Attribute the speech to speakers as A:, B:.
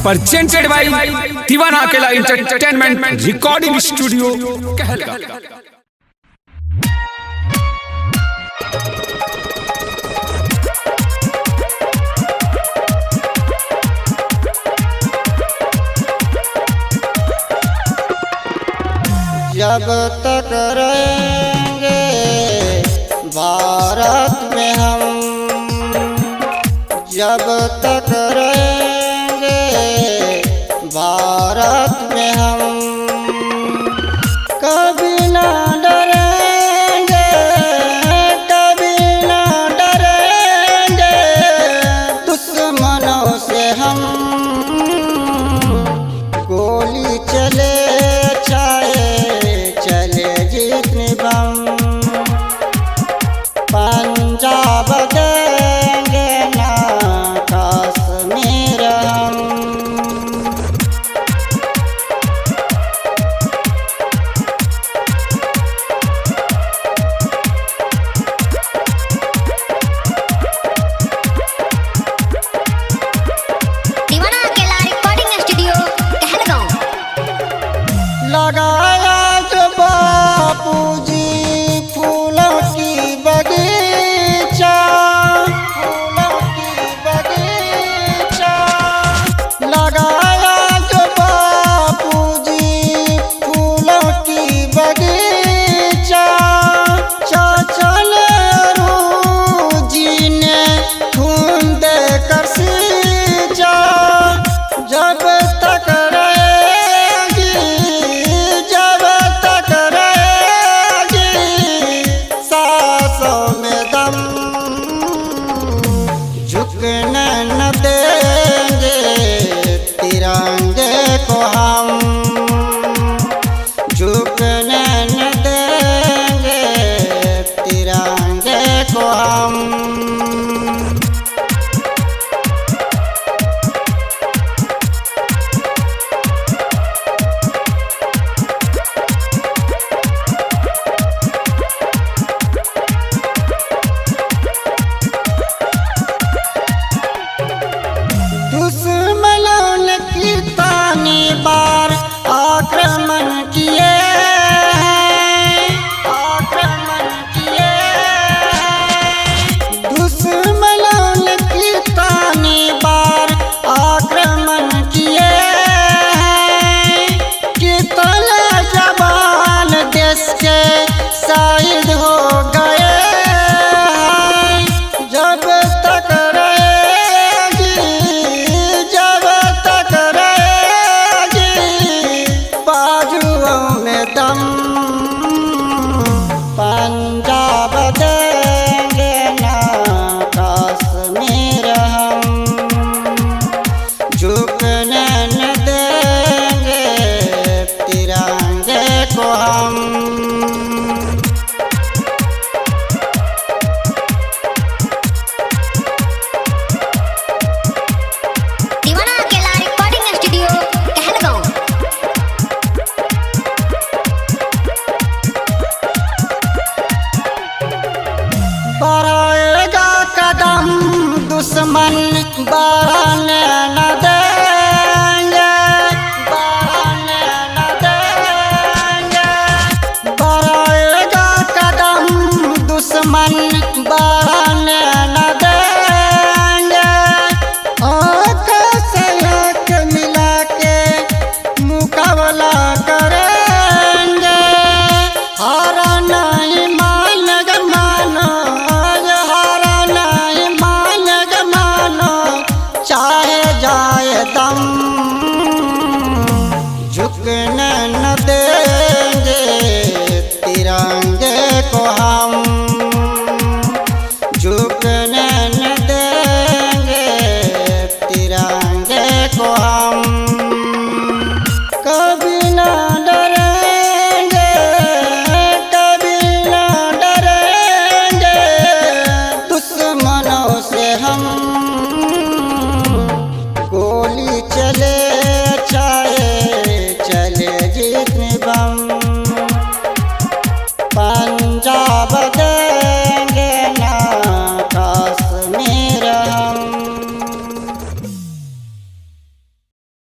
A: presented by दीवाना अकेला entertainment recording studio कहलगा।
B: जब तक रहेंगे भारत में हम, जब तक रहेंगे भारत में हम, कभी ना डरेंगे, कभी ना डरेंगे दुश्मनों से हम। गोली चले पंजाब देंगे ना कश्मीर हम।
C: दीवाना अकेला रिकॉर्डिंग स्टूडियो कहलगांव।
B: लगाया जो बापूजी फूलों की बगीचा, फूलों की बगीचा, लगाया जो बापूजी फूलों की बगीचा। चाचा नेहरू जी ने खून देकर सींचा। जब तक रहेगी, जब तक रहेगी सांसों में दम, झुकने न देंगे तिरंगे को हम, झुकने न देंगे तिरंगे को हम। दुश्मनों ने कितनी बार आक्रमण किए, आक्रमण किए। दुश्मनों ने कितनी बार आक्रमण किए। कितने जवान देश के शहीद हो गए। जब तक रहेगी, जब तक रहेगी बाजुओं में दम, पंजाब देंगे ना कश्मीर हम, झुकने न देंगे तिरंगे को हम।
C: दीवाना अकेला रिकॉर्डिंग स्टूडियो कहलगांव।
B: बढ़ाएगा कदम दुश्मन बढ़ने न देंगे, बढ़ने न देंगे। बढ़ाएगा कदम दुश्मन बढ़ने न देंगे। आँखों से आँख मिला के मुकाबला करेंगे। हारा नहीं मानेगा मानो, हारा नहीं मानेगा मानो, चाहे जाए दम, झुकने न देंगे तिरंगे को हम, झुकने न देंगे तिरंगे को हम।